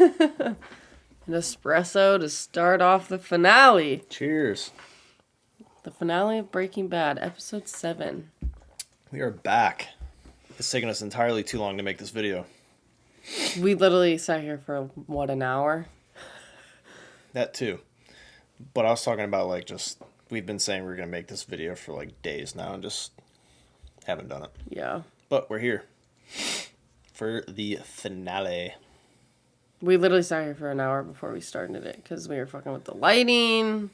An espresso to start off the finale. Cheers. The finale of Breaking Bad, episode 7. We are back. It's taken us entirely too long to make this video. We literally sat here for, what, an hour? That too. But I was talking about, we've been saying we're going to make this video for, days now and just haven't done it. Yeah. But we're here for the finale. We literally sat here for an hour before we started it because we were fucking with the lighting.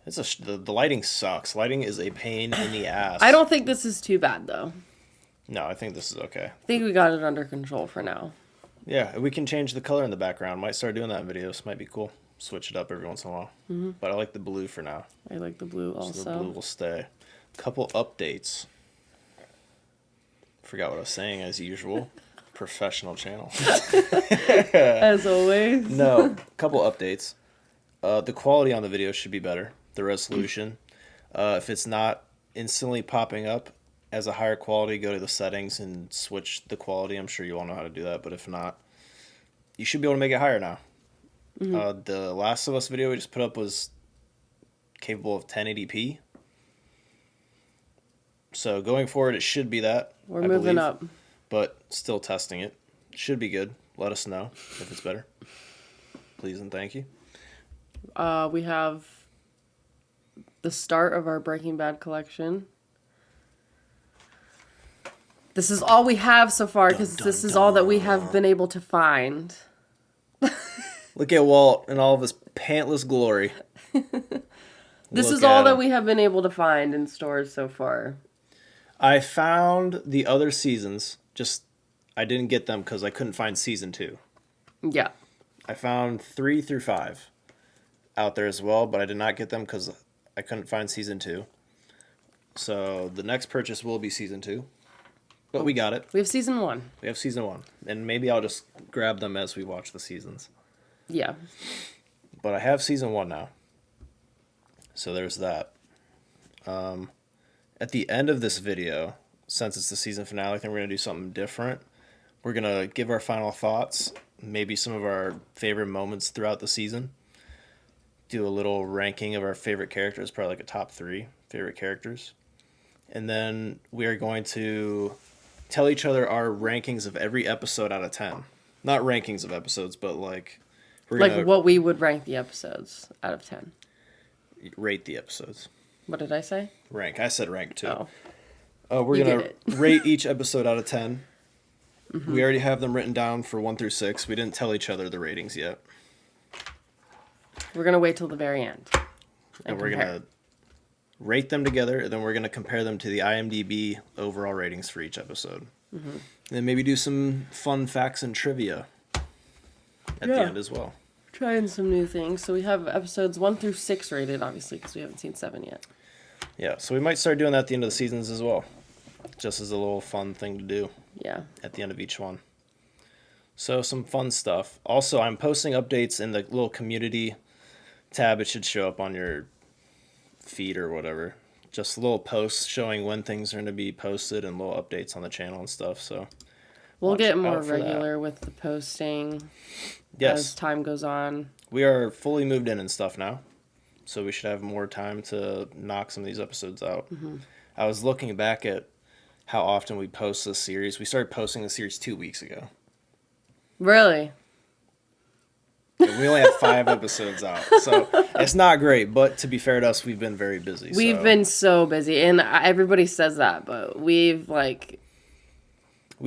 The lighting sucks. Lighting is a pain in the ass. I don't think this is too bad, though. No, I think this is okay. I think we got it under control for now. Yeah, we can change the color in the background. Might start doing that in videos. Might be cool. Switch it up every once in a while. Mm-hmm. But I like the blue for now. I like the blue also. So the blue will stay. Couple updates. Forgot what I was saying as usual. Professional channel. As always. No, couple updates. The quality on the video should be better. The resolution. If it's not instantly popping up as a higher quality, go to the settings and switch the quality. I'm sure you all know how to do that, but if not, you should be able to make it higher now. Mm-hmm. The Last of Us video we just put up was capable of 1080p. So going forward, it should be that. We're moving up. But still testing it. Should be good. Let us know if it's better. Please and thank you. We have the start of our Breaking Bad collection. This is all we have so far because this is all that we have been able to find. Look at Walt in all of his pantless glory. This is all that we have been able to find in stores so far. I found the other seasons, I didn't get them because I couldn't find season 2. Yeah. I found 3 through 5 out there as well, but I did not get them because I couldn't find season 2. So the next purchase will be season 2. But we got it. We have season 1. We have season 1. And maybe I'll just grab them as we watch the seasons. Yeah. But I have season 1 now. So there's that. At the end of this video, since it's the season finale, I think we're going to do something different. We're going to give our final thoughts, maybe some of our favorite moments throughout the season. Do a little ranking of our favorite characters, probably a top 3 favorite characters. And then we are going to tell each other our rankings of every episode out of 10. Not rankings of episodes, but we're going to what we would rank the episodes out of 10. Rate the episodes. What did I say? Rank. I said rank too. Oh. We're going to rate each episode out of 10. Mm-hmm. We already have them written down for 1 through 6. We didn't tell each other the ratings yet. We're going to wait till the very end. And we're going to rate them together, and then we're going to compare them to the IMDb overall ratings for each episode. Mm-hmm. And then maybe do some fun facts and trivia at the end as well. Trying some new things. So we have episodes 1 through 6 rated, obviously, because we haven't seen 7 yet. Yeah, so we might start doing that at the end of the seasons as well. Just as a little fun thing to do. Yeah. At the end of each one. So some fun stuff. Also, I'm posting updates in the little community tab. It should show up on your feed or whatever. Just little posts showing when things are going to be posted and little updates on the channel and stuff. So we'll get more regular with the posting as time goes on. We are fully moved in and stuff now. So we should have more time to knock some of these episodes out. Mm-hmm. I was looking back at how often we post this series. We started posting the series 2 weeks ago. Really? And we only have 5 episodes out. So it's not great, but to be fair to us, we've been very busy. We've been so busy, and everybody says that, but we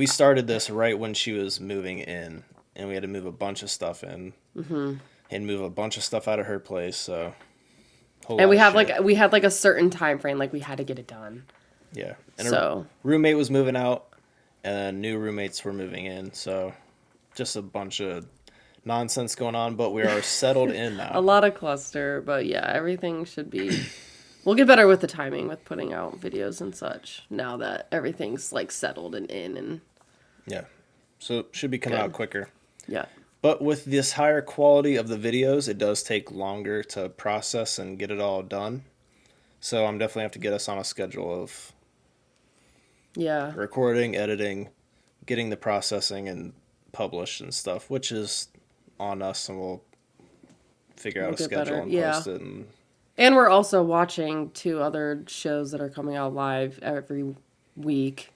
started this right when she was moving in, and we had to move a bunch of stuff in, and move a bunch of stuff out of her place, so... And we had a certain time frame, we had to get it done. Yeah. And a roommate was moving out, and new roommates were moving in, so just a bunch of nonsense going on, but we are settled in now. A lot of cluster, but yeah, everything should be... We'll get better with the timing with putting out videos and such now that everything's settled and in and... Yeah. So it should be coming out quicker. Yeah. But with this higher quality of the videos, it does take longer to process and get it all done. So I'm definitely have to get us on a schedule of recording, editing, getting the processing and published and stuff, which is on us, and we'll figure out We'll a get schedule better, and yeah. post it. And we're also watching 2 other shows that are coming out live every week.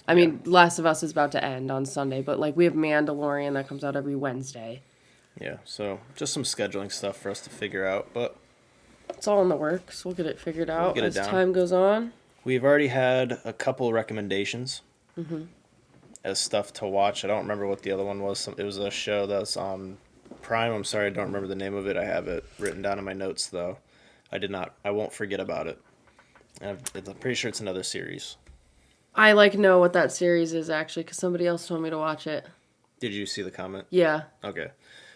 I mean, Last of Us is about to end on Sunday, but like we have Mandalorian that comes out every Wednesday. Yeah, so just some scheduling stuff for us to figure out, but it's all in the works. We'll get it figured out as down. time goes on. We've already had a couple recommendations as stuff to watch. I don't remember what the other one was. It was a show that's on Prime. I'm sorry, I don't remember the name of it. I have it written down in my notes, though. I won't forget about it. I'm pretty sure it's another series. I know what that series is actually because somebody else told me to watch it. Did you see the comment? Yeah. Okay.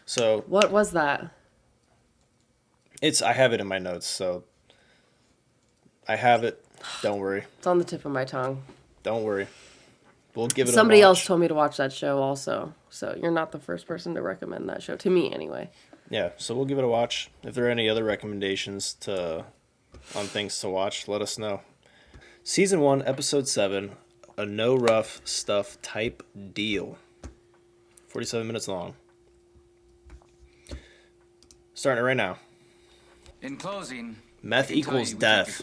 So what was that? I have it in my notes, so I have it. Don't worry. It's on the tip of my tongue. Don't worry. We'll give it Somebody a watch. else told me to watch that show also. So you're not the first person to recommend that show. To me, anyway. Yeah, so we'll give it a watch. If there are any other recommendations on things to watch, let us know. Season 1, Episode 7, a no rough stuff type deal. 47 minutes long. Starting it right now. In closing, meth equals death.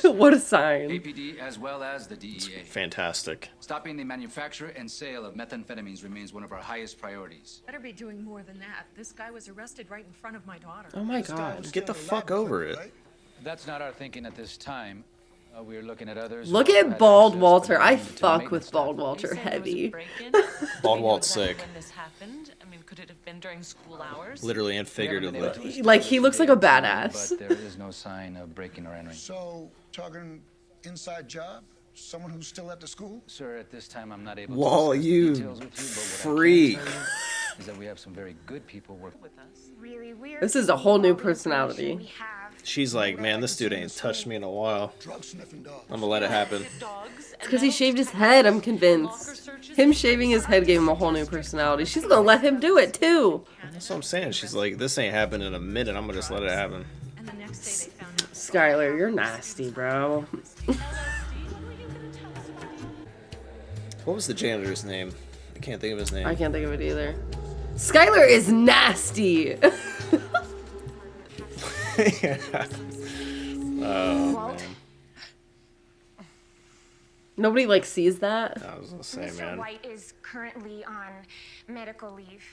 What a sign. APD as well as the DEA. Fantastic. Stopping the manufacture and sale of methamphetamines remains one of our highest priorities. Better be doing more than that. This guy was arrested right in front of my daughter. Oh my God. Get the fuck over it. That's not our thinking at this time. We are looking at others. Look at Bald Walter. I fuck with Bald Walter heavy. Bald Walt's sick. When this happened, I mean, could it have been during school hours? Literally and figuratively. He looks like a badass. But there is no sign of breaking or entering. So, talking inside job? Someone who's still at the school? Sir, at this time I'm not able Whoa, to discuss you details with you, but freak. what I can tell you is that we have some very good people working With us. Really weird. This is a whole new personality. She's like, man, this dude ain't touched me in a while. Drug sniffing dogs. I'm gonna let it happen. Dogs. It's because he shaved his head, I'm convinced. Him shaving his head gave him a whole new personality. She's gonna let him do it, too. That's what I'm saying. She's like, this ain't happening in a minute. I'm gonna just let it happen. And the next day they found out. Skylar, you're nasty, bro. What was the janitor's name? I can't think of his name. I can't think of it either. Skylar is nasty. Oh, Walt, man. Nobody sees that. I was gonna say, Mr. man. White is currently on medical leave,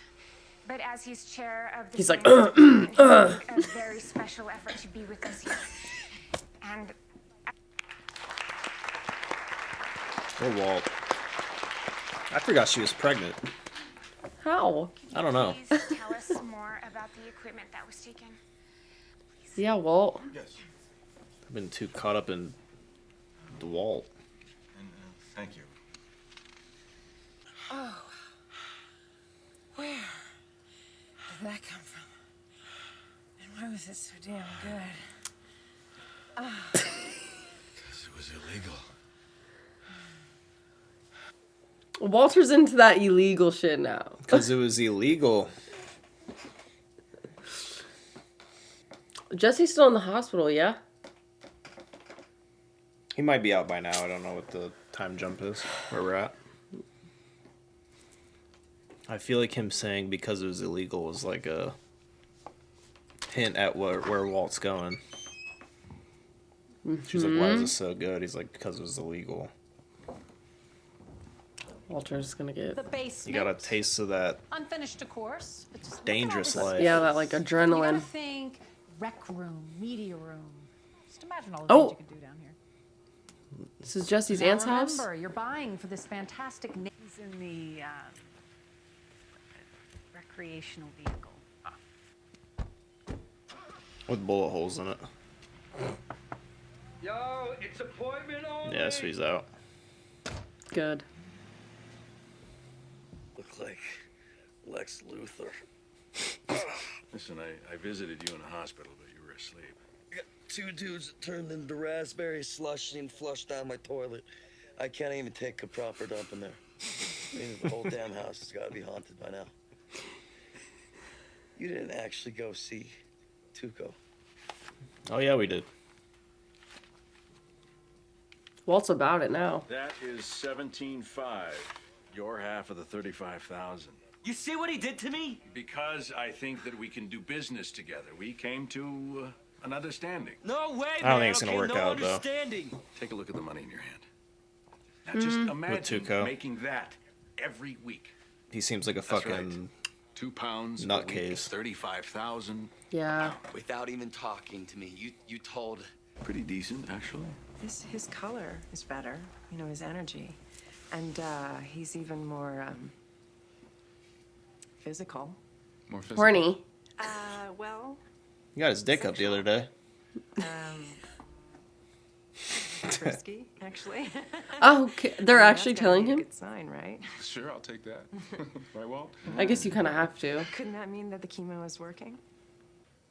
but as he's chair of the He's like, Senate, he took a very special effort to be with us here. And Oh, Walt. I forgot she was pregnant. How? I don't know. please tell us more about the equipment that was taken. Yeah, Walt. Yes. I've been too caught up in the Walt. And, thank you. Where did that come from? And why was it so damn good? Because it was illegal. Walter's into that illegal shit now. Because it was illegal. Jesse's still in the hospital, yeah? He might be out by now. I don't know what the time jump is, where we're at. I feel like him saying because it was illegal was like a hint at where Walt's going. She's like, why is this so good? He's like, because it was illegal. Walter's gonna get... The basement. You got a taste of that Unfinished, of course. But just dangerous look at all life. this Yeah, that space. You adrenaline. gotta think rec room, media room. Just imagine all the Oh. things you could do down here. This is Jesse's Now aunt's house? remember, you're buying for this fantastic names in the recreational vehicle. With bullet holes in it. Yo, it's appointment only. Yeah, so he's out. Good. Look like Lex Luthor. Listen, I visited you in the hospital, but you were asleep. I got 2 dudes that turned into raspberry slush and flushed down my toilet. I can't even take a proper dump in there. I mean, the whole damn house has got to be haunted by now. You didn't actually go see Tuco. Oh, yeah, we did. Walt's about it now. That is 17.5. Your half of the 35,000. You see what he did to me? Because I think that we can do business together. We came to an understanding. No way, man. I don't think it's gonna work no out, though. understanding. Take a look at the money in your hand. Now just imagine Tuco. making that every week. He seems like a That's right. fucking 2 pounds nutcase. 35,000. Yeah. Without even talking to me, you told. Pretty decent, actually. His color is better. You know, his energy. And he's even more physical. More physical. Horny. Well, He got his dick up the other day. frisky, actually. Oh, they're I mean, actually that's gotta telling be a him? good sign, right? Sure, I'll take that. Right, Walt? I guess you kind of have to. Couldn't that mean that the chemo is working?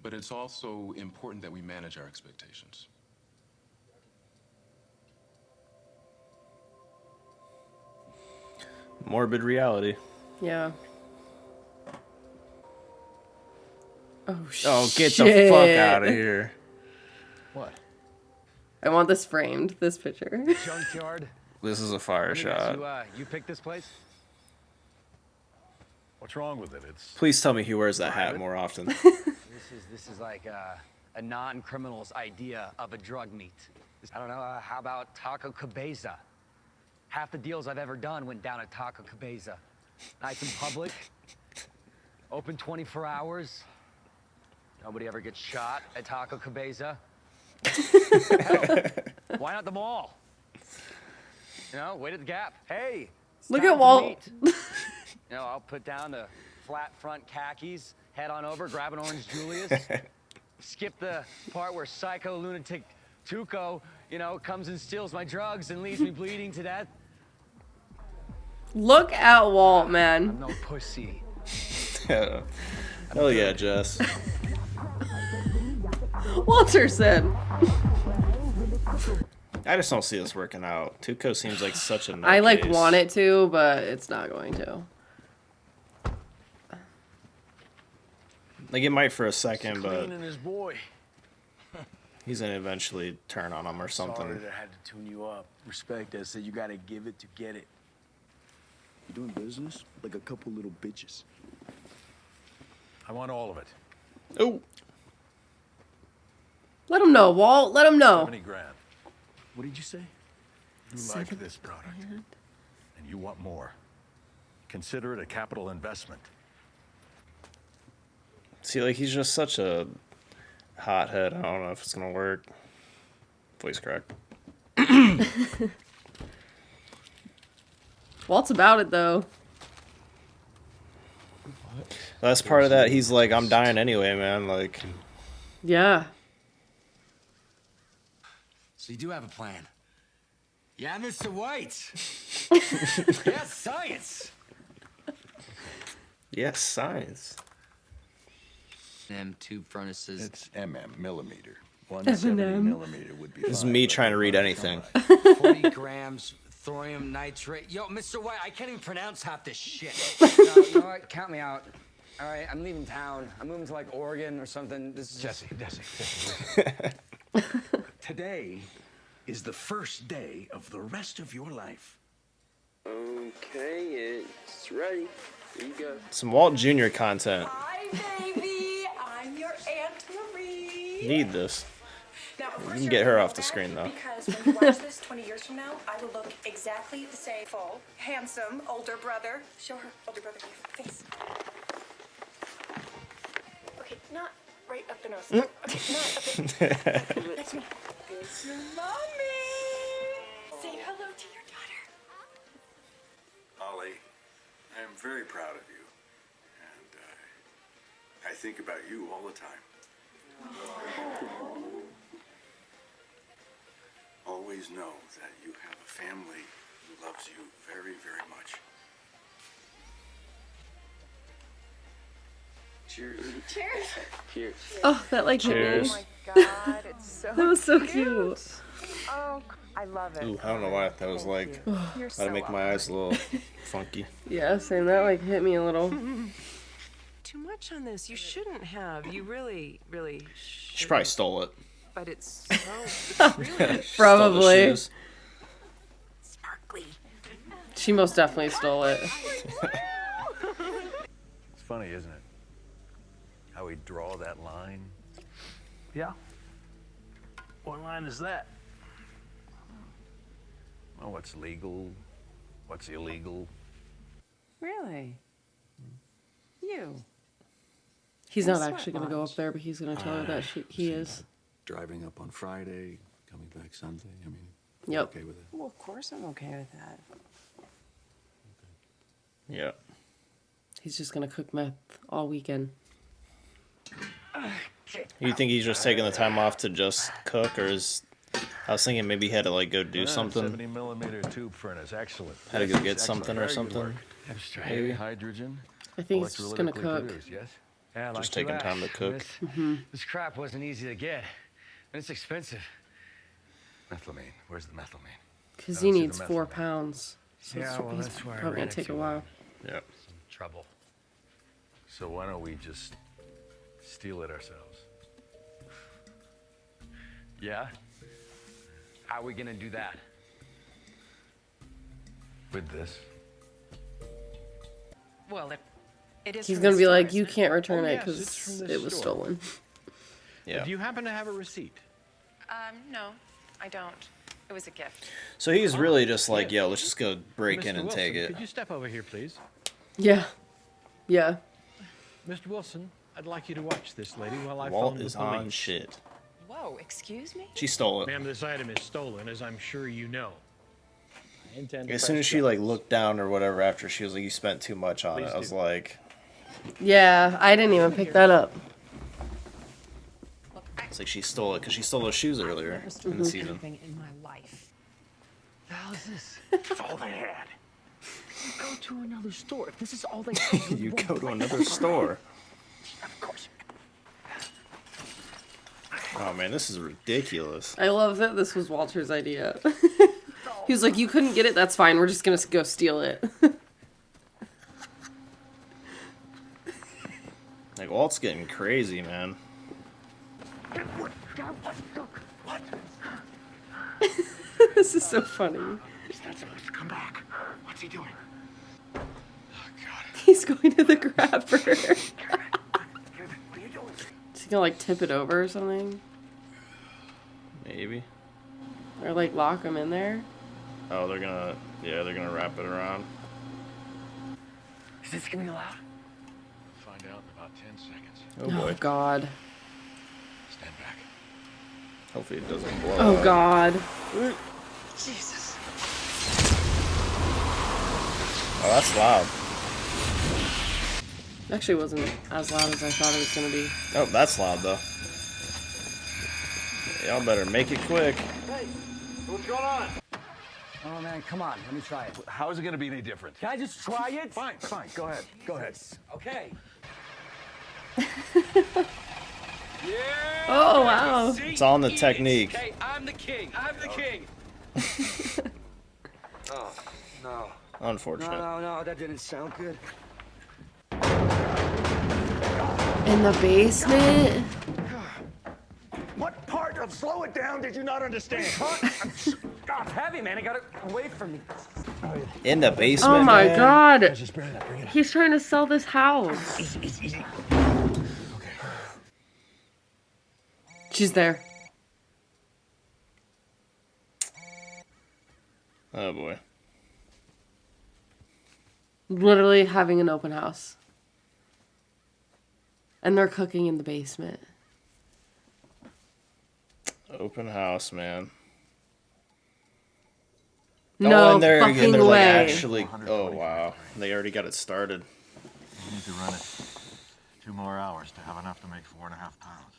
But it's also important that we manage our expectations. Morbid reality. Yeah. Oh, shit. Oh, get the fuck out of here. What? I want this framed, this picture. Junkyard. This is a fire shot. You picked this place? What's wrong with it? It's Please tell me he wears that hat more often. This is like a non-criminal's idea of a drug meet. I don't know. How about Taco Cabeza? Half the deals I've ever done went down at Taco Cabeza. Nights in public, open 24 hours. Nobody ever gets shot at Taco Cabeza. Hell, why not the mall? You know, wait at the Gap. Hey, it's Look time at to Walt. meet. You know, I'll put down the flat front khakis, head on over, grab an orange Julius, skip the part where psycho lunatic Tuco, you know, comes and steals my drugs and leaves me bleeding to death. Look at Walt, I'm man. no pussy. Hell yeah, Jess. Walter said. I just don't see this working out. Tuco seems like such a nutcase. I like want it to, but it's not going to. Like it might for a second, but cleaning his boy. he's gonna eventually turn on him or Sorry something. that I had to tune you up. Respect, I said you gotta give it to get it. You doing business? Like a couple little bitches. I want all of it. Oh, Let him know, Walt. Let him know. 70 grand. What did you say? You like this product, and you want more. Consider it a capital investment. see, like he's just such a hothead. I don't know if it's gonna work. Voice crack. Walt's about it, though. That's part of that. He's like, I'm dying anyway, man. Like, Yeah. So you do have a plan. Yeah, Mr. White. Yeah, science. yes, science. M2 furnaces. It's millimeter. 170 millimeter would be This is fine, me but trying to I'm read not anything. 40 grams thorium nitrate. Yo, Mr. White, I can't even pronounce half this shit. No, you know what? Count me out. All right, I'm leaving town. I'm moving to like Oregon or something. This is Jesse. Today is the first day of the rest of your life. Okay, it's ready. Here you go. Some Walt Jr. content. Hi, baby. I'm your Aunt Marie. Need this. Now, of You course can you're get her gonna off know the that screen, though. Because when you watch this 20 years from now, I will look exactly the same. Full, handsome, older brother. Show her older brother your face. Okay, not right up the nose. Okay, not up the That's me. It's your mommy. Say hello to your daughter. Ollie, I am very proud of you. And I think about you all the time. Always know that you have a family who loves you very, very much. Cheers. Cheers. Cheers. Oh, that like hit Cheers. me. Oh my God, it's so That was so cute. Oh, I love it. Ooh, I don't know why that was like. You're That'd make my eyes a little funky. Yeah, same. That like hit me a little. Too much on this. You shouldn't have. You really, really She probably stole it. But it's so really Stole the Probably. shoes. sparkly. She most definitely stole it. funny, isn't it? How we draw that line. Yeah. What line is that? Well, what's legal? What's illegal? Really? You? He's not Sweat actually going to go lodge. up there, but he's going to tell her that he is. Driving up on Friday, coming back Sunday. I mean, Yep. okay with it. Well, of course I'm okay with that. Yeah. He's just going to cook meth all weekend. You think he's just taking the time off to just cook, or is... I was thinking maybe he had to, like, go do something. 70mm tube furnace, excellent. Had to go get Excellent. something or Very good something. work. Maybe hydrogen. I think he's just going to electrolytically cook. produced, yes? Yeah, like Just you taking time to asked, cook. This crap wasn't easy to get, and it's expensive. Methylamine. Where's the methylamine? Because I he don't see needs the 4 methylamine. pounds. So Yeah, well, he's that's where I probably ran going to take a into while. Yep. Trouble. So why don't we just steal it ourselves? Yeah? How are we gonna do that? With this? Well, it is. He's from going to the be store, like, isn't you it? can't return Oh, it yes, it's from because this it was store. stolen. Yeah. Do you happen to have a receipt? No, I don't. It was a gift. So he's really just like, yo, let's just go break in Mr. and Wilson, take it. Could you step over here, please? Yeah. Yeah. Mr. Wilson, I'd like you to watch this lady while I Walt phone the is police. on shit. Whoa, excuse me? She stole it. Ma'am, this item is stolen, as I'm sure you know. I intend to As soon press as she charges. like looked down or whatever after, she was like, you spent too much on it. Please I was do. like, Yeah, I didn't even pick that up. it's like she stole it because she stole those shoes earlier in the season. Anything in my life. The hell is this? That's all they had. You go to another store. If this is all they had, You go to another store. Of course. Oh man, this is ridiculous. I love that this was Walter's idea. He was like, you couldn't get it? That's fine. We're just going to go steal it. Like Walt's getting crazy, man. This is so funny. He's not supposed to come back. What's he doing? Oh, God. He's going to the grabber. What are you doing? Is he going to like tip it over or something? Maybe. Or like lock him in there? Oh, they're gonna wrap it around. Is this gonna be allowed? Find out in about 10 seconds. Oh boy. Oh, God. Stand back. Hopefully it doesn't blow Oh, up. God. Jesus. Oh, that's loud. Actually wasn't as loud as I thought it was going to be. Oh, that's loud though. Y'all better make it quick. Hey, what's going on? Oh man, come on, let me try it. How is it going to be any different? Can I just try it? Fine, fine. Go ahead. Go ahead. Okay. Oh, wow. It's all in the technique. Hey, I'm the king. I'm the king. Oh, no. Unfortunate. No, that didn't sound good. In the basement? What part of slow it down did you not understand? God, heavy, man. It got it away from me. In the basement. Oh, my man. God. Just bring it up, bring it up. He's trying to sell this house. Easy. She's there. Oh boy. Literally having an open house. And they're cooking in the basement. Open house, man. No and they're fucking like way. actually. Oh wow, they already got it started. You need to run it 2 more hours to have enough to make 4.5 pounds.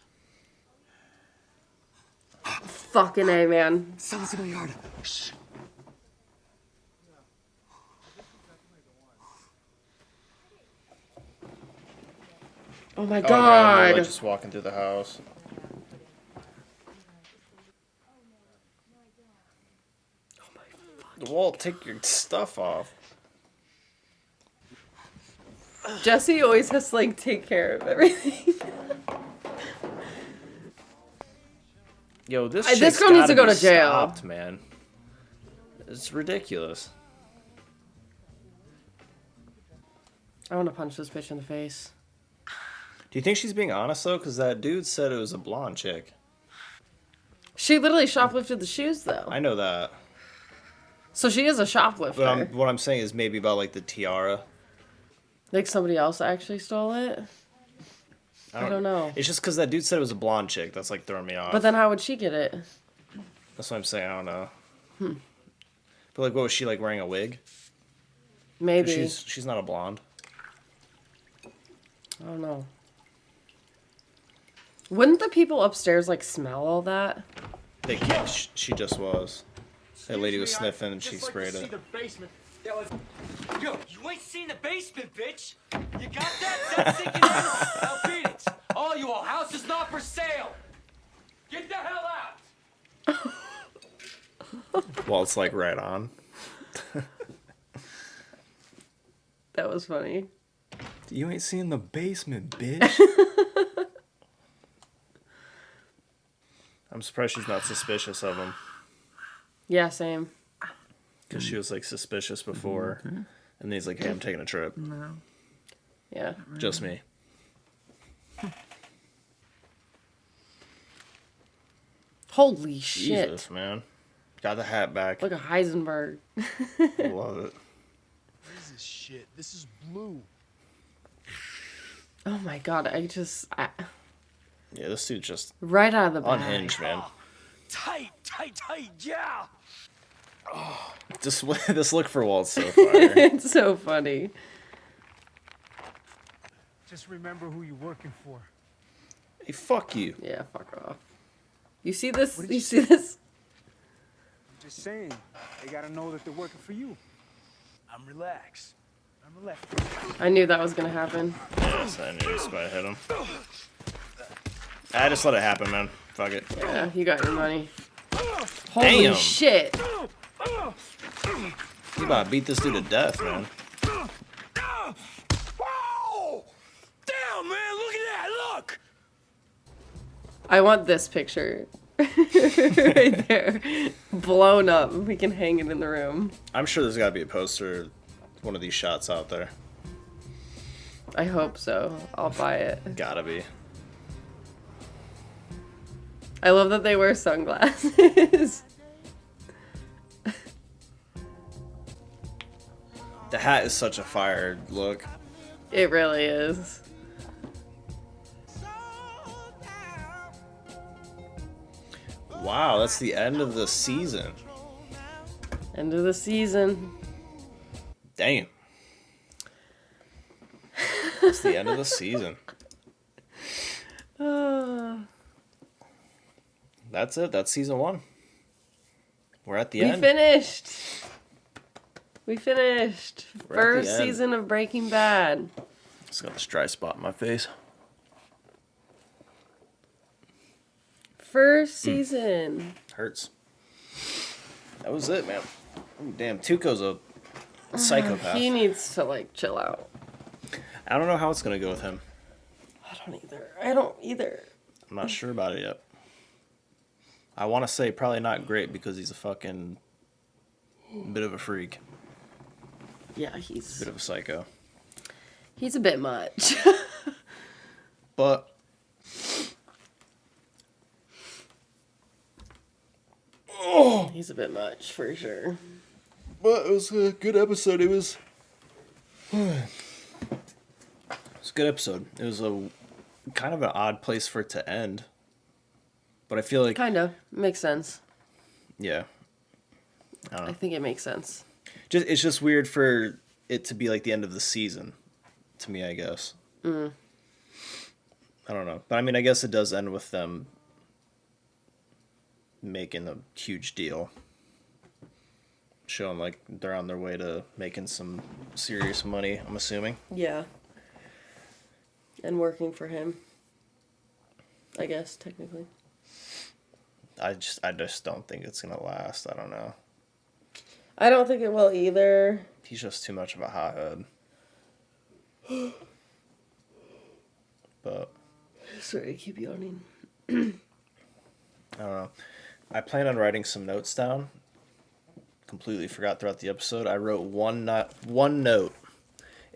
Fucking A, man. Someone's in the yard. Shh. Oh my Oh, man, they're, God. like, just walking through the house. Walt, take your stuff off. Jesse always has to like take care of everything. Yo, this This shit's girl needs to gotta go be to jail. Stopped, man. It's ridiculous. I want to punch this bitch in the face. Do you think she's being honest though? Because that dude said it was a blonde chick. She literally shoplifted the shoes, though. I know that. So she is a shoplifter. But what I'm saying is maybe about like the tiara. Like somebody else actually stole it? I don't know. It's just because that dude said it was a blonde chick. That's like throwing me off. But then how would she get it? That's what I'm saying. I don't know. But like, what was she like wearing a wig? 'Cause Maybe. she's not a blonde. I don't know. Wouldn't the people upstairs like smell all that? They can't. She just was. That lady was sniffing and she sprayed it. Yo, you ain't seen the basement, bitch. You got that? That's sinking in? Now beat it. All you all, house is not for sale. Get the hell out. Well, it's like right on. That was funny. You ain't seen the basement, bitch. I'm surprised she's not suspicious of him. Yeah, same. Because she was like suspicious before. And then he's like, hey, I'm taking a trip. No. Yeah. Just me. Holy shit. Jesus, man. Got the hat back. Like a Heisenberg. Love it. What is this shit? This is blue. Oh my god, Yeah, this dude's just right out of the bag. unhinged, man. Tight, yeah. This look for Walt's so fire. It's so funny. Just remember who you're working for. Hey, fuck you. Yeah, fuck off. You see this? You see this? I'm just saying, they gotta know that they're working for you. I'm relaxed. I'm relaxed. I knew that was gonna happen. Yes, I knew this might hit him. I just let it happen, man. Fuck it. Yeah, you got your money. Holy Damn. shit. You about to beat this dude to death, man. Whoa! Damn, man, look at that, look! I want this picture. Right there. Blown up. We can hang it in the room. I'm sure there's got to be a poster, one of these shots out there. I hope so. I'll buy it. Gotta be. I love that they wear sunglasses. The hat is such a fire look. It really is. Wow, that's the end of the season. End of the season. Damn. It's the end of the season. That's it. That's season 1. We're at the end. We finished. We're at the First end. season of Breaking Bad. Just got this dry spot in my face. First season. Hurts. That was it, man. Ooh, damn, Tuco's a psychopath. He needs to like chill out. I don't know how it's gonna go with him. I don't either. I'm not sure about it yet. I want to say probably not great because he's a fucking bit of a freak. Yeah, he's A bit of a psycho. He's a bit much. But He's a bit much for sure. But it was a good episode. It was a good episode. It was a kind of an odd place for it to end. But I feel like Kinda. Makes sense. yeah. I don't know. I think it makes sense. It's just weird for it to be like the end of the season to me, I guess. I don't know. But I mean, I guess it does end with them making a huge deal. Showing like they're on their way to making some serious money, I'm assuming. Yeah. And working for him. I guess, technically. I just don't think it's gonna last. I don't know. I don't think it will either. He's just too much of a hothead. But Sorry, I keep yawning. I don't know. I plan on writing some notes down. Completely forgot throughout the episode. I wrote one note.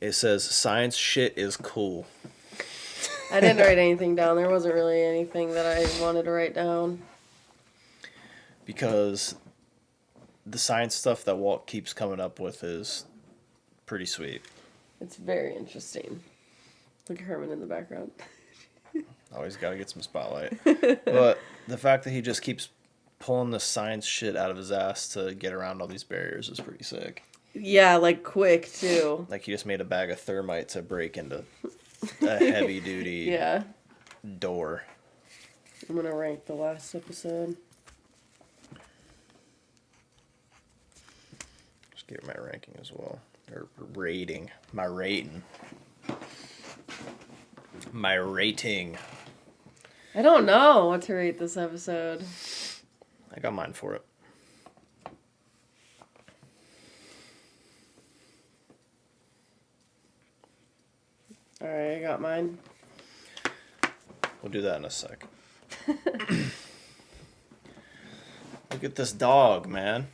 It says science shit is cool. I didn't write anything down. There wasn't really anything that I wanted to write down. Because the science stuff that Walt keeps coming up with is pretty sweet. It's very interesting. Look at Herman in the background. Always got to get some spotlight. But the fact that he just keeps pulling the science shit out of his ass to get around all these barriers is pretty sick. Yeah, like quick too. Like he just made a bag of thermite to break into a heavy duty door. I'm gonna rank the last episode. Just give it my ranking as well. Or rating. My rating. My rating. I don't know what to rate this episode. I got mine for it. Alright, I got mine. We'll do that in a sec. Look at this dog, man.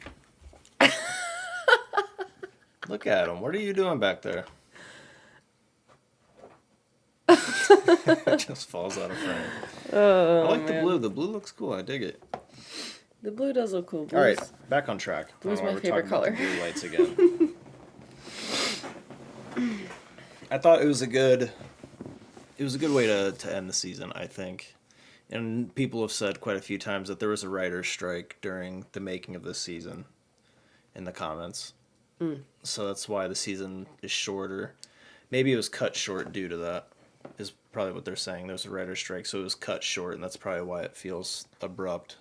Look at him. What are you doing back there? It just falls out of frame. Oh, I like the man. blue. The blue looks cool. I dig it. The blue does look cool. All right, back on track. Blue's I don't know my why favorite we're talking color. about the blue lights again. I thought it was a good way to end the season, I think. And people have said quite a few times that there was a writer's strike during the making of this season in the comments. So that's why the season is shorter. Maybe it was cut short due to that, is probably what they're saying. There's a writer's strike, so it was cut short, and that's probably why it feels abrupt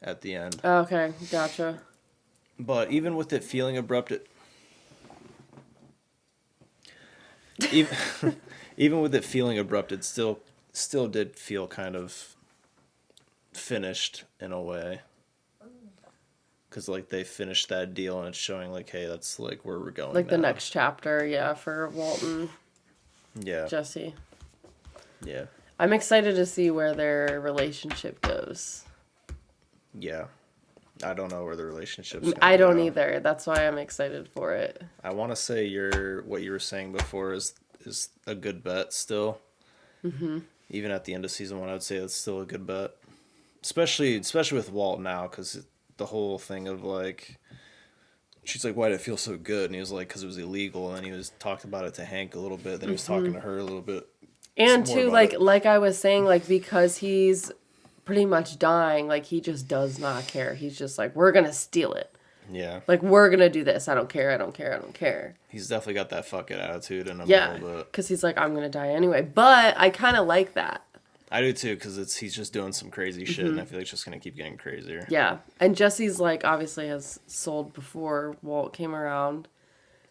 at the end. Okay, gotcha. But even with it feeling abrupt, even, even with it feeling abrupt, it still did feel kind of finished in a way. Because, like, they finished that deal, and it's showing, like, hey, that's, like, where we're going Like now. the next chapter, yeah, for Walton. Yeah. Jesse. Yeah. I'm excited to see where their relationship goes. Yeah. I don't know where the relationship's I don't go. either. That's why I'm excited for it. I want to say what you were saying before is a good bet still. Mm-hmm. Even at the end of season 1, I would say that's still a good bet. Especially with Walt now, because the whole thing of, like, she's like, why did it feel so good? And he was like, because it was illegal. And then he talked about it to Hank a little bit. Then he was talking to her a little bit. And more too, about like I was saying, like, because he's pretty much dying, like, he just does not care. He's just like, we're gonna steal it. Yeah. Like, we're gonna do this. I don't care. I don't care. I don't care. He's definitely got that fuck it attitude in him a Yeah, little bit. because he's like, I'm gonna die anyway. But I kind of like that. I do too, because he's just doing some crazy shit, Mhm. and I feel like it's just gonna keep getting crazier. Yeah, and Jesse's like obviously has sold before Walt came around,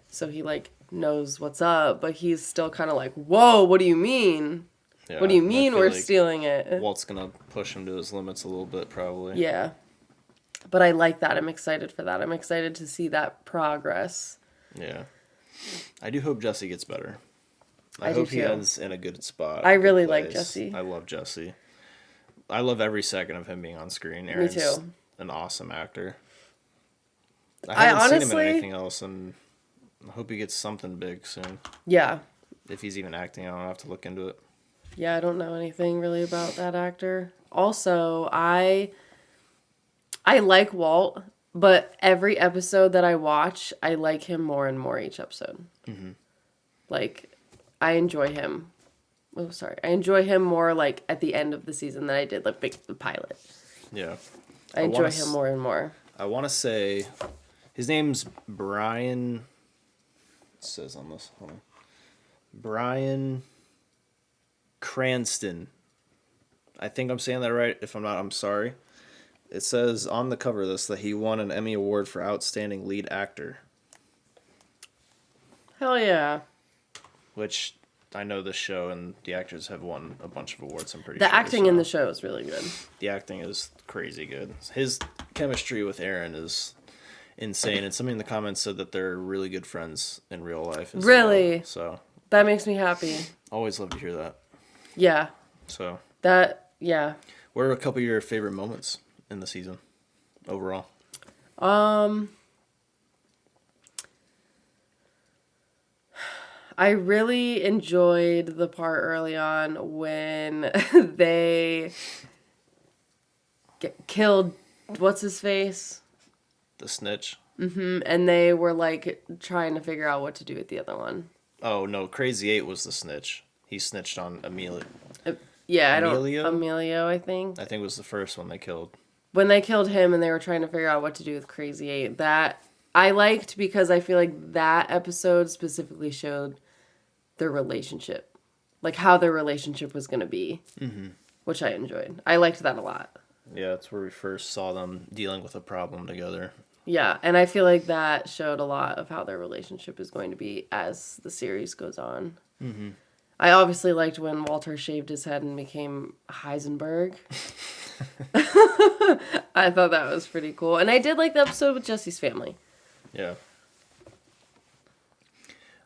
so he like knows what's up. But he's still kind of like, whoa, what do you mean? Yeah, What do you and I mean feel we're like stealing it? Walt's gonna push him to his limits a little bit, probably. Yeah, but I like that. I'm excited for that. I'm excited to see that progress. Yeah. I do hope Jesse gets better. I do hope he too. ends in a good spot. I a good really like place. Jesse. I love Jesse. I love every second of him being on screen. Me Aaron's too. an awesome actor. I I haven't seen him honestly- in anything else, and I hope he gets something big soon. Yeah, If he's even acting, I don't have to look into it. yeah. I don't know anything really about that actor. Also, I like Walt, but every episode that I watch, I like him more and more each episode. Mm-hmm. Like, I enjoy him. Oh, sorry. I enjoy him more, like, at the end of the season than I did, like, the pilot. Yeah. I enjoy him more and more. I want to say his name's Brian. It says on this. Hold on. Brian Cranston. I think I'm saying that right. If I'm not, I'm sorry. It says on the cover of this that he won an Emmy Award for Outstanding Lead Actor, Hell yeah. which I know the show and the actors have won a bunch of awards. I'm pretty The sure. acting in the show is really good. The acting is crazy good. His chemistry with Aaron is insane, and somebody in the comments said that they're really good friends in real life. As Really? well. So That makes me happy. always love to hear that. Yeah. So Yeah. what are a couple of your favorite moments in the season overall? I really enjoyed the part early on when they killed what's his face? The snitch. And they were like trying to figure out what to do with the other one. Oh no, Crazy 8 was the snitch. He snitched on Emilio. Yeah, Emilio? Emilio, I think. I think was the first one they killed. When they killed him and they were trying to figure out what to do with Crazy 8, that I liked because I feel like that episode specifically showed their relationship. Like how their relationship was going to be. Which I enjoyed. I liked that a lot. Yeah, that's where we first saw them dealing with a problem together. Yeah, and I feel like that showed a lot of how their relationship is going to be as the series goes on. I obviously liked when Walter shaved his head and became Heisenberg. I thought that was pretty cool. And I did like the episode with Jesse's family. Yeah.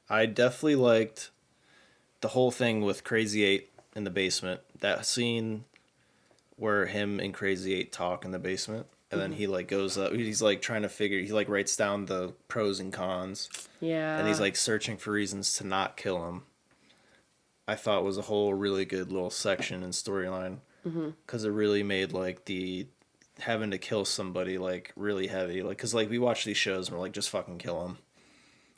I definitely liked the whole thing with Crazy 8 in the basement. That scene where him and Crazy 8 talk in the basement. And then he like goes up, he's like trying to figure, he like writes down the pros and cons. Yeah. And he's like searching for reasons to not kill him. I thought was a whole really good little section and storyline. Because it really made like the having to kill somebody like really heavy. Like, because like we watch these shows and we're like, just fucking kill him.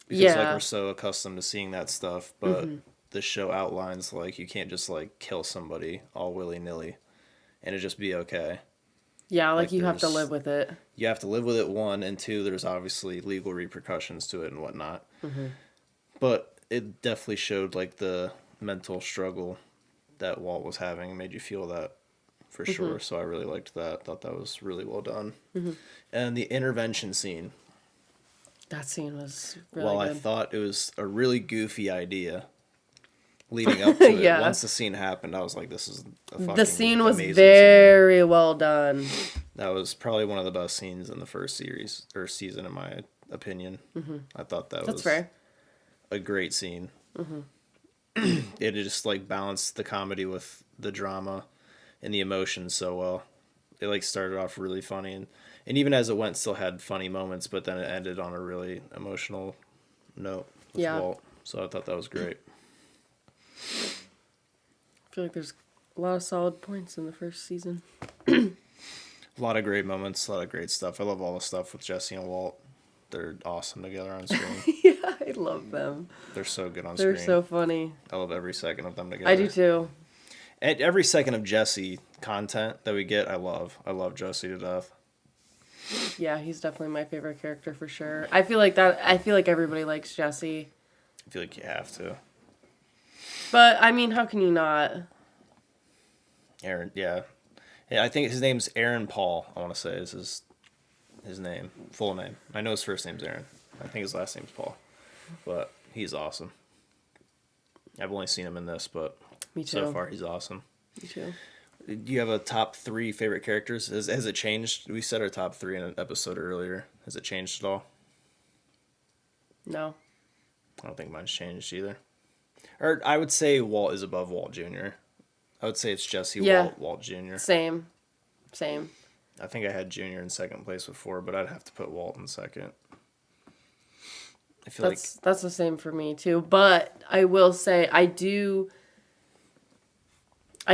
Because like we're so accustomed to seeing that stuff. But this show outlines like you can't just like kill somebody all willy-nilly and it just be okay. Yeah, like you have to live with it. You have to live with it, one, and two, there's obviously legal repercussions to it and whatnot. But it definitely showed like the mental struggle that Walt was having and made you feel that for sure. So I really liked that. Thought that was really well done. And the intervention scene. That scene was really good. I thought it was a really goofy idea leading up to it. Once the scene happened, I was like, this is a fucking The scene was amazing very well done. That was probably one of the best scenes in the first series or season, in my opinion. I thought that was fair. A great scene. It just like balanced the comedy with the drama and the emotions so well. It like started off really funny and even as it went, still had funny moments, but then it ended on a really emotional note with Walt. So I thought that was great. I feel like there's a lot of solid points in the first season. A lot of great moments, a lot of great stuff. I love all the stuff with Jesse and Walt. They're awesome together on screen. Yeah, I love them. They're so good on screen. They're so funny. I love every second of them together. I do too. And every second of Jesse content that we get, I love. I love Jesse to death. Yeah, he's definitely my favorite character for sure. I feel like everybody likes Jesse. I feel like you have to. But I mean, how can you not? Aaron, yeah. I think his name's Aaron Paul, I want to say is his name, full name. I know his first name's Aaron. I think his last name's Paul. But he's awesome. I've only seen him in this, but Me too. So far he's awesome. Me too. Do you have a top 3 favorite characters? Has it changed? We said our top 3 in an episode earlier. Has it changed at all? No. I don't think mine's changed either. Or I would say Walt is above Walt Jr. I would say it's Jesse, Walt Jr. Same. I think I had Jr. in second place before, but I'd have to put Walt in second. I feel that's the same for me too. But I will say I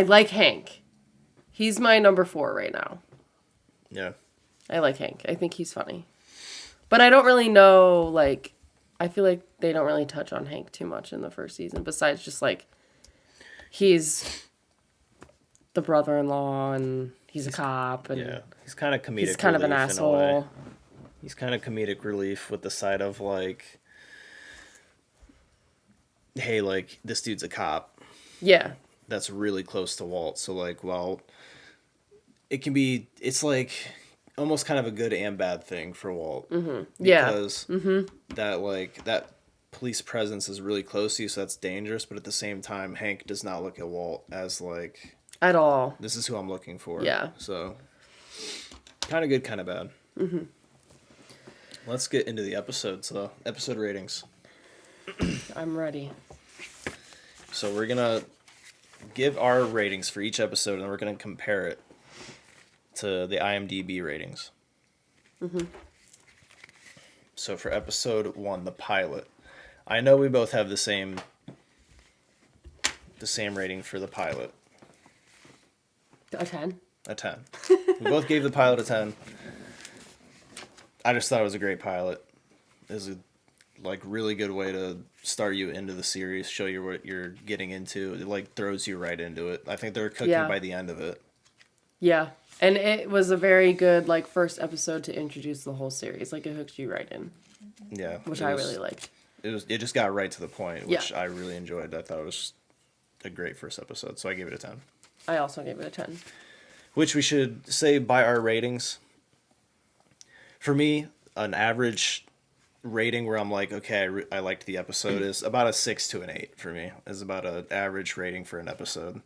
like Hank. He's my number 4 right now. Yeah. I like Hank. I think he's funny. But I don't really know, like, I feel like they don't really touch on Hank too much in the first season, besides just, like, he's the brother-in-law, and he's a cop, and yeah, he's kind of comedic. He's kind of an asshole. He's kind of comedic relief with the side of, like, hey, like, this dude's a cop. Yeah. That's really close to Walt, so, like, well, it's, like, almost kind of a good and bad thing for Walt. Because that, like, that police presence is really close to you, so that's dangerous, but at the same time, Hank does not look at Walt as, like... At all. This is who I'm looking for. Yeah. So, kind of good, kind of bad. Let's get into the episodes, though. Episode ratings. I'm ready. So we're going to give our ratings for each episode, and we're going to compare it to the IMDb ratings. So for episode 1, the pilot, I know we both have the same rating for the pilot. A 10? A 10. We both gave the pilot a 10. I just thought it was a great pilot. It was a really good way to start you into the series, show you what you're getting into. It throws you right into it. I think they were cooking by the end of it. Yeah. And it was a very good first episode to introduce the whole series. It hooks you right in. Yeah. Which I really liked. It just got right to the point, which I really enjoyed. I thought it was a great first episode, so I gave it a 10. I also gave it a 10. Which we should say by our ratings. For me, an average rating where I'm like, okay, I liked the episode is about a 6 to an 8 for me. Is about an average rating for an episode.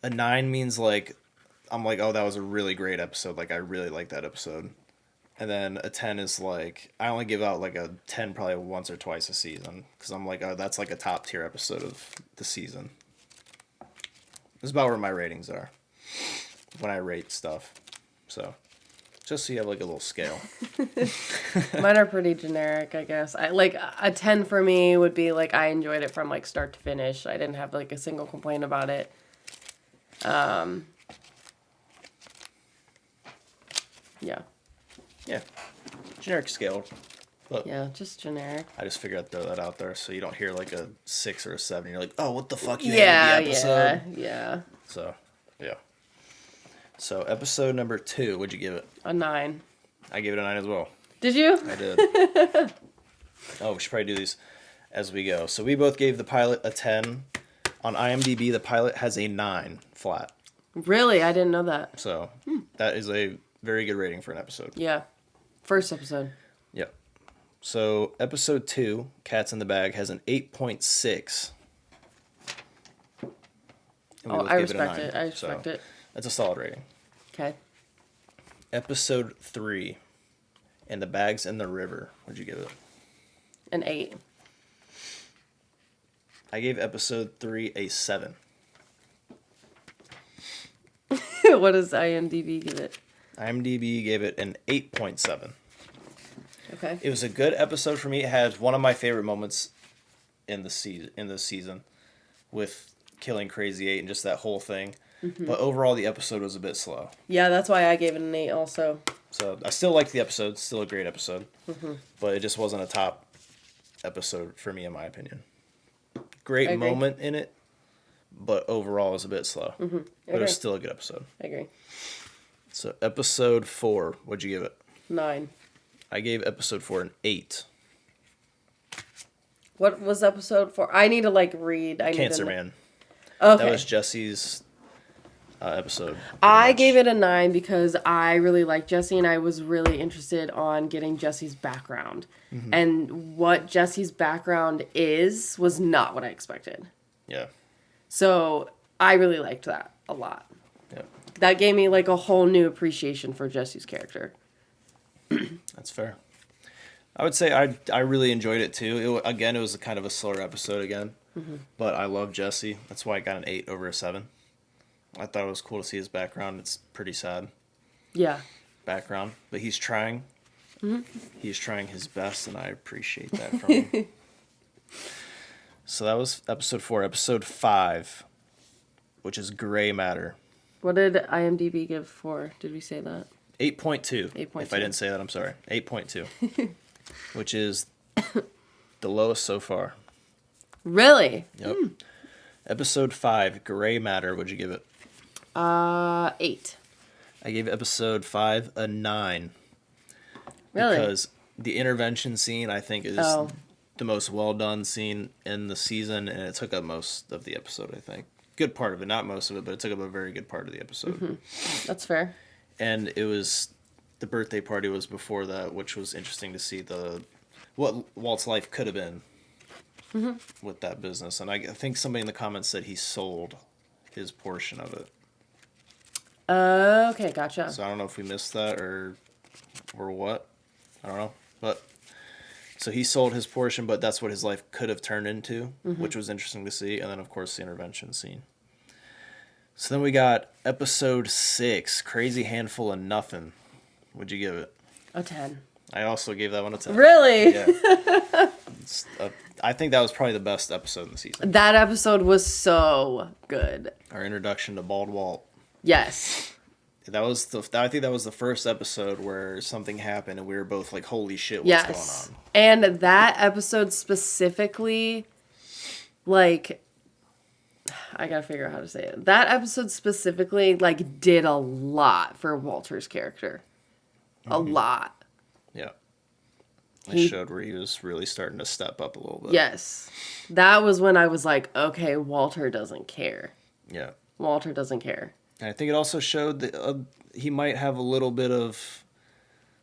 A 9 means I'm like, oh, that was a really great episode. I really like that episode. And then a 10 is I only give out a 10 probably once or twice a season. Because I'm like, oh, that's a top tier episode of the season. It's about where my ratings are when I rate stuff. So, just so you have a little scale. Mine are pretty generic, I guess. A 10 for me would be I enjoyed it from start to finish. I didn't have a single complaint about it. Yeah. Yeah. Generic scale. But yeah, just generic. I just figured I'd throw that out there so you don't hear a 6 or a 7. You're like, oh, what the fuck you hated the episode? Yeah. So, yeah. So, episode number 2, what'd you give it? A 9. I gave it a 9 as well. Did you? I did. Oh, we should probably do these as we go. So, we both gave the pilot a 10. On IMDb, the pilot has a 9 flat. Really? I didn't know that. So, that is a very good rating for an episode. Yeah. First episode. Yep. So, episode 2, Cats in the Bag, has an 8.6. Oh, I respect it. I respect it. That's a solid rating. Okay. Episode 3, And the Bag's in the River. What'd you give it? An 8. I gave episode 3 a 7. What does IMDb give it? IMDb gave it an 8.7. Okay. It was a good episode for me. It had one of my favorite moments in the season with killing Crazy 8 and just that whole thing. Mm-hmm. But overall, the episode was a bit slow. Yeah, that's why I gave it an 8 also. So I still liked the episode. Still a great episode. Mm-hmm. But it just wasn't a top episode for me, in my opinion. Great moment in it, but overall it was a bit slow. Mm-hmm. But it was still a good episode. I agree. So episode 4, what'd you give it? 9. I gave episode 4 an 8. What was episode 4? I need to read. Cancer Man. Okay. That was Jesse's episode. I gave it a 9 because I really liked Jesse and I was really interested on getting Jesse's background. Mm-hmm. And what Jesse's background was not what I expected. Yeah. So I really liked that a lot. Yeah. That gave me a whole new appreciation for Jesse's character. That's fair. I would say I really enjoyed it too. It was kind of a slower episode again. Mm-hmm. But I love Jesse. That's why I got an 8 over a 7. I thought it was cool to see his background. It's pretty sad. Yeah. Background. But he's trying. Mm-hmm. He's trying his best, and I appreciate that from him. So that was episode 4. Episode 5, which is Gray Matter. What did IMDb give for? Did we say that? 8.2. 8.2. If I didn't say that, I'm sorry. 8.2. Which is the lowest so far. Really? Yep. Episode 5, Gray Matter. What'd you give it? 8. I gave episode 5 a 9. Really? Because the intervention scene, I think, is the most well-done scene in the season, and it took up most of the episode, I think. Good part of it, not most of it, but it took up a very good part of the episode. Mm-hmm. That's fair. And it was, the birthday party was before that, which was interesting to see what Walt's life could have been with that business. And I think somebody in the comments said he sold his portion of it. Okay, gotcha. So I don't know if we missed that or what. I don't know. But so he sold his portion, but that's what his life could have turned into, which was interesting to see. And then, of course, the intervention scene. So then we got episode 6, Crazy Handful of Nothing. What'd you give it? A 10. I also gave that one a 10. Really? Yeah. It's I think that was probably the best episode of the season. That episode was so good. Our introduction to Bald Walt. Yes. I think that was the first episode where something happened and we were both like, holy shit, what's Yes. going on? And that episode specifically, like, I gotta figure out how to say it. That episode specifically, like, did a lot for Walter's character. A lot. Yeah. It showed where he was really starting to step up a little bit. Yes. That was when I was like, okay, Walter doesn't care. Yeah. Walter doesn't care. And I think it also showed that he might have a little bit of,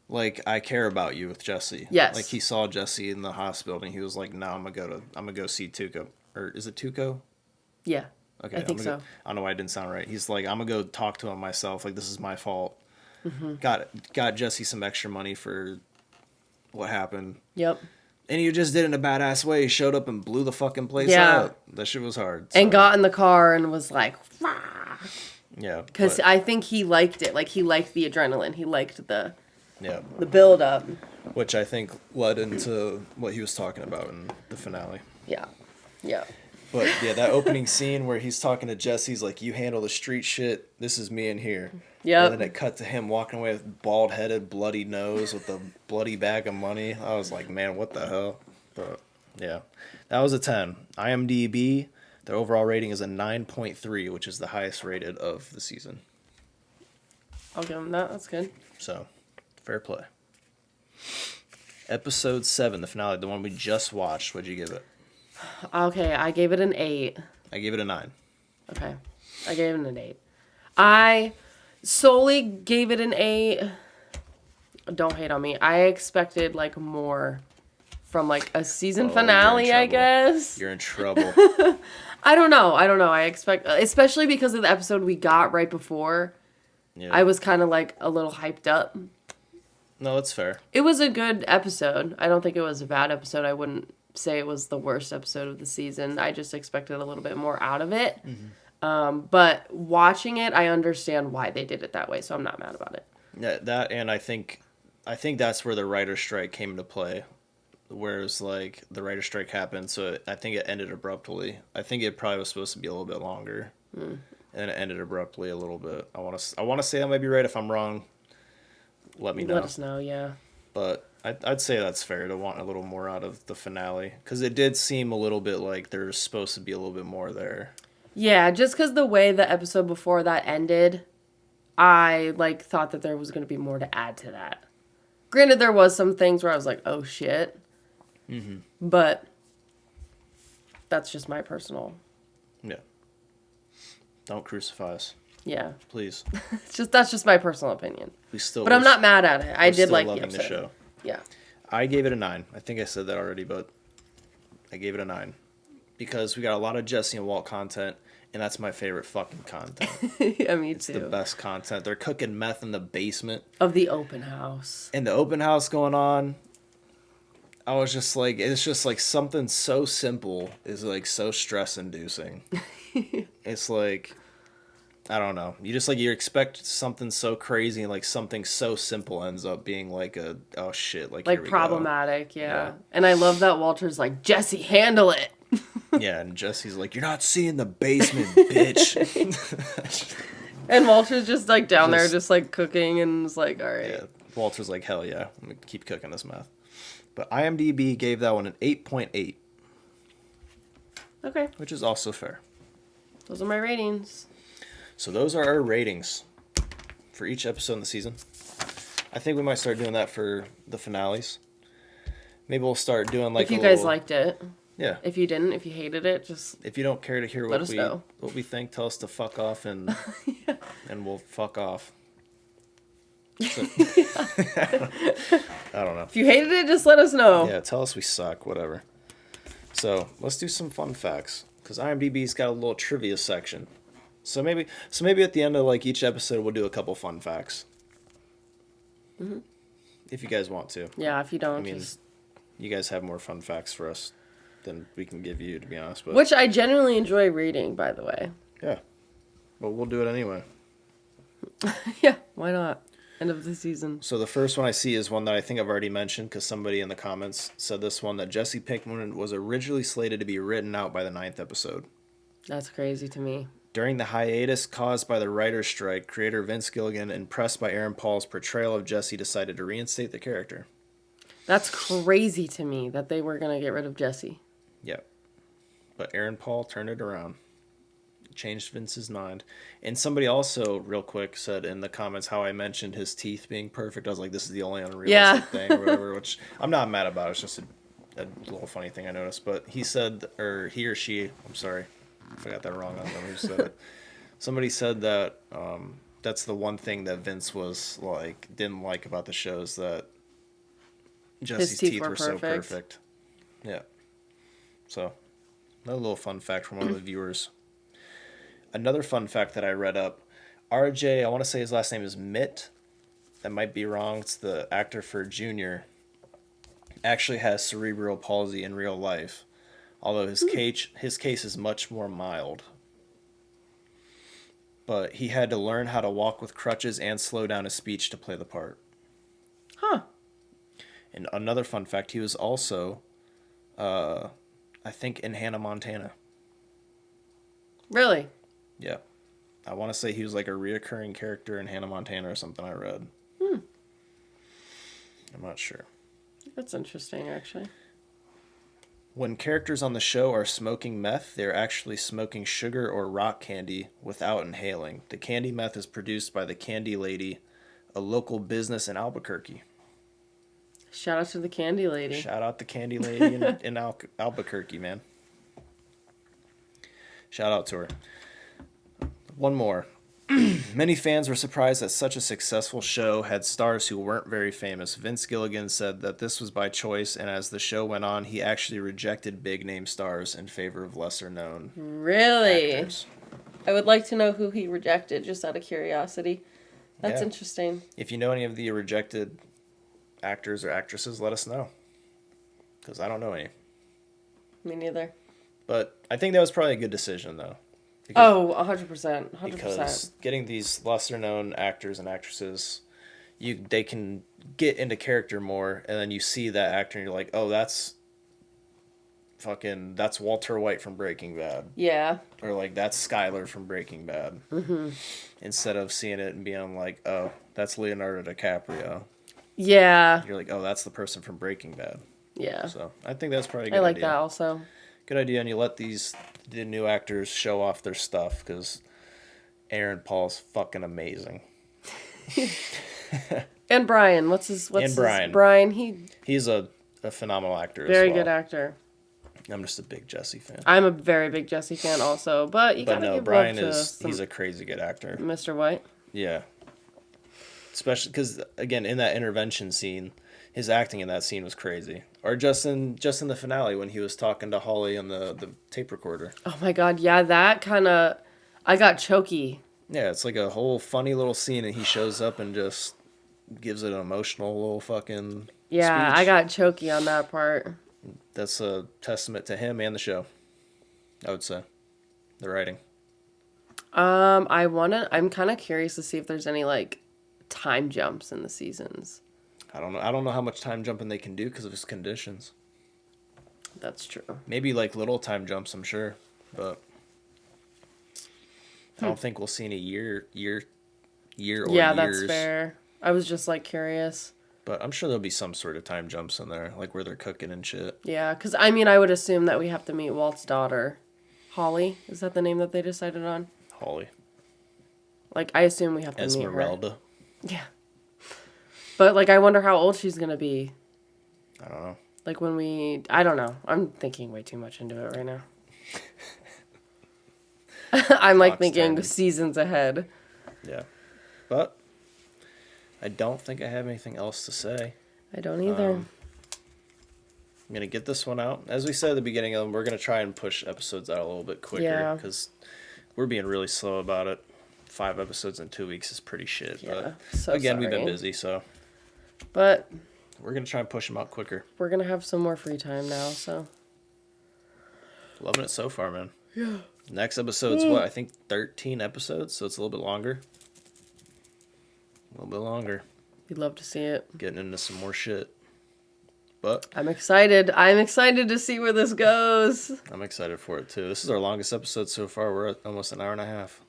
like, I care about you with Jesse. Yes. Like, he saw Jesse in the hospital and he was like, no, I'm gonna go see Tuco. Or is it Tuco? Yeah. Okay. I think so. I don't know why I didn't sound right. He's like, I'm gonna go talk to him myself. Like, this is my fault. Mm-hmm. Got Jesse some extra money for what happened. Yep. And he just did it in a badass way. He showed up and blew the fucking place Yeah. up. That shit was hard. And so. got in the car and was like, Yeah. because but- I think he liked it. Like, he liked the adrenaline. He liked the Yeah. build up. Which I think led into what he was talking about in the finale. Yeah. Yeah. But yeah, that opening scene where he's talking to Jesse, he's like, you handle the street shit, this is me in here. Yep. And then it cut to him walking away with bald headed, bloody nose with a bloody bag of money. I was like, man, what the hell? But yeah. That was a 10. IMDb, their overall rating is a 9.3, which is the highest rated of the season. I'll give him that. That's good. So, fair play. Episode 7, the finale, the one we just watched, what'd you give it? Okay, I gave it an 8. I gave it a 9. Okay. I gave it an 8. I solely gave it an 8. Don't hate on me. I expected, like, more from, like, a season finale, I guess. You're in trouble. I don't know. I expect, especially because of the episode we got right before, Yeah. I was kind of, like, a little hyped up. No, that's fair. It was a good episode. I don't think it was a bad episode. I wouldn't say it was the worst episode of the season. I just expected a little bit more out of it. Mm-hmm. But watching it, I understand why they did it that way, so I'm not mad about it. Yeah, that, and I think that's where the writer's strike came into play. Whereas, like, the writer's strike happened, so I think it ended abruptly. I think it probably was supposed to be a little bit longer, and it ended abruptly a little bit. I want to say I might be right. If I'm wrong, let me know. Let us know, yeah. But I'd say that's fair to want a little more out of the finale, because it did seem a little bit like there's supposed to be a little bit more there. Yeah, just because the way the episode before that ended, I, like, thought that there was going to be more to add to that. Granted, there was some things where I was like, oh, shit. Mm-hmm. But that's just my personal... Yeah. Don't crucify us. Yeah. Please. That's just my personal opinion. But I'm not mad at it. I did like loving the the episode. show. Yeah. I gave it a 9. I think I said that already, but I gave it a 9 because we got a lot of Jesse and Walt content, and that's my favorite fucking content. Yeah, me It's too. the best content. They're cooking meth in the basement. Of the open house. And the open house going on. I was just like, it's just like something so simple is like so stress inducing. It's like, I don't know. You just like, you expect something so crazy and like something so simple ends up being like a, oh shit, like here we Problematic, go. yeah. And I love that Walter's like, Jesse, handle it. Yeah, and Jesse's like, you're not seeing the basement, bitch. And Walter's just like down there just like cooking and is like, all right. Yeah, Walter's like, hell yeah, I'm gonna keep cooking this meth. But IMDb gave that one an 8.8. Okay. Which is also fair. Those are my ratings. So those are our ratings for each episode in the season. I think we might start doing that for the finales. Maybe we'll start doing like if you guys liked it. Yeah. If you didn't, if you hated it, just if you don't care to hear let us know. what we think, tell us to fuck off and and we'll fuck off. So, I don't know. If you hated it, just let us know. Yeah, tell us we suck, whatever. So let's do some fun facts because IMDb's got a little trivia section. So maybe at the end of like each episode we'll do a couple fun facts. Mm-hmm. If you guys want to. Yeah, if you don't, I mean, just... you guys have more fun facts for us than we can give you, to be honest. But Which I genuinely enjoy reading, by the way. yeah, but we'll do it anyway. Yeah, why not? End of the season. So the first one I see is one that I think I've already mentioned because somebody in the comments said this one, that Jesse Pinkman was originally slated to be written out by the 9th episode. That's crazy to me. During the hiatus caused by the writer's strike, creator Vince Gilligan, impressed by Aaron Paul's portrayal of Jesse, decided to reinstate the character. That's crazy to me that they were going to get rid of Jesse. Yep. But Aaron Paul turned it around. Changed Vince's mind. And somebody also, real quick, said in the comments how I mentioned his teeth being perfect. I was like, this is the only unrealistic thing or whatever, which I'm not mad about. It's just a little funny thing I noticed. But he said, or he or she, I'm sorry, if I got that wrong, I don't know who said it. Somebody said that that's the one thing that Vince was like, didn't like about the show is that Jesse's teeth were so perfect. Yeah. So, another little fun fact from one of the viewers. Another fun fact that I read up, RJ, I want to say his last name is Mitt. That might be wrong. It's the actor for Junior. Actually has cerebral palsy in real life, although his case is much more mild. But he had to learn how to walk with crutches and slow down his speech to play the part. Huh. And another fun fact, he was also, I think, in Hannah Montana. Really? Yeah. I want to say he was like a reoccurring character in Hannah Montana or something I read. I'm not sure. That's interesting, actually. When characters on the show are smoking meth, they're actually smoking sugar or rock candy without inhaling. The candy meth is produced by the Candy Lady, a local business in Albuquerque. Shout out to the Candy Lady. Shout out the Candy Lady in Albuquerque, man. Shout out to her. One more. Many fans were surprised that such a successful show had stars who weren't very famous. Vince Gilligan said that this was by choice, and as the show went on, he actually rejected big-name stars in favor of lesser-known actors. I would like to know who he rejected, just out of curiosity. That's interesting. If you know any of the rejected actors or actresses, let us know. Because I don't know any. Me neither. But I think that was probably a good decision, though. Because, 100%. 100%. Because getting these lesser-known actors and actresses, they can get into character more, and then you see that actor, and you're like, oh, that's Walter White from Breaking Bad. Yeah. Or, like, that's Skyler from Breaking Bad. Mm-hmm. Instead of seeing it and being like, oh, that's Leonardo DiCaprio. Yeah. You're like, oh, that's the person from Breaking Bad. Yeah. So, I think that's probably a good idea. I like idea. that also. Good idea, and you let the new actors show off their stuff, because Aaron Paul's fucking amazing. And Brian, what's his Brian. Brian, he's a phenomenal actor very as well. Good actor. I'm just a big Jesse fan. I'm a very big Jesse fan also, but you gotta give Brian love to he's a crazy good actor. Mr. White. Yeah. Especially because, again, in that intervention scene, his acting in that scene was crazy. Or just in the finale when he was talking to Holly on the tape recorder. Oh my god, yeah, that kind of... I got choky. Yeah, it's like a whole funny little scene, and he shows up and just gives it an emotional little fucking speech. I got choky on that part. That's a testament to him and the show, I would say. The writing. I'm kind of curious to see if there's any, like, time jumps in the seasons. I don't know how much time jumping they can do because of his conditions. That's true. Maybe like little time jumps, I'm sure, but I don't think we'll see any year or years. That's fair. I was just like curious. But I'm sure there'll be some sort of time jumps in there, like where they're cooking and shit. Yeah, because I mean, I would assume that we have to meet Walt's daughter, Holly. Is that the name that they decided on? Holly. Like, I assume we have to meet her. Esmeralda. Yeah. But, like, I wonder how old she's going to be. I don't know. Like, I don't know. I'm thinking way too much into it right now. I'm, like, thinking seasons ahead. Yeah. But I don't think I have anything else to say. I don't either. I'm going to get this one out. As we said at the beginning of them, we're going to try and push episodes out a little bit quicker. Because we're being really slow about it. 5 episodes in 2 weeks is pretty shit. Yeah, but again, we've been busy, so... But we're going to try and push them out quicker. We're going to have some more free time now, so. Loving it so far, man. Yeah. Next episode's what? I think 13 episodes, so it's a little bit longer. A little bit longer. We'd love to see it. Getting into some more shit. But I'm excited. I'm excited to see where this goes. I'm excited for it too. This is our longest episode so far. We're at almost an hour and a half.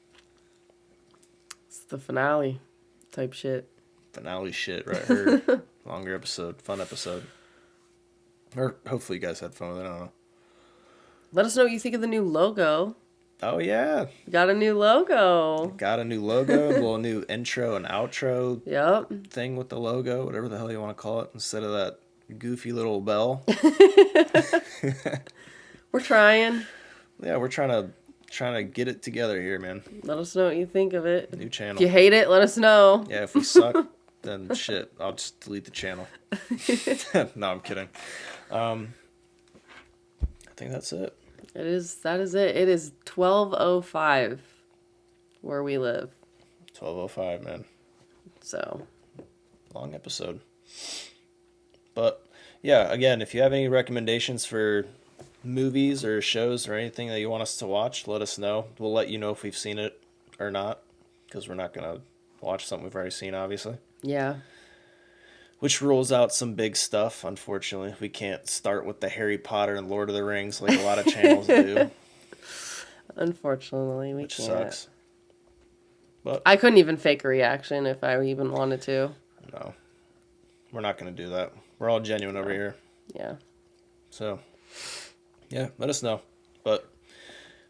It's the finale type shit. Finale shit right here. Longer episode. Fun episode. Or hopefully you guys had fun with it. I don't know. Let us know what you think of the new logo. Oh, yeah. Got a new logo. Got a new logo. A little new intro and outro Yep. thing with the logo. Whatever the hell you want to call it. Instead of that goofy little bell. We're trying. Yeah, we're trying to get it together here, man. Let us know what you think of it. New channel. If you hate it, let us know. Yeah, if we suck, then shit, I'll just delete the channel. No, I'm kidding. I think that's it. That is it. It is 12:05 where we live. 12:05, man. So, long episode. But yeah, again, if you have any recommendations for movies or shows or anything that you want us to watch, let us know. We'll let you know if we've seen it or not, because we're not gonna watch something we've already seen, obviously. Yeah. Which rules out some big stuff, unfortunately. We can't start with the Harry Potter and Lord of the Rings like a lot of channels do. Unfortunately, we which can't. Sucks. But I couldn't even fake a reaction if I even wanted to. No. We're not going to do that. We're all genuine over here. Yeah. So, yeah, let us know. But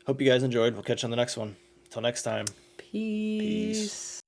hope you guys enjoyed. We'll catch you on the next one. Until next time. Peace.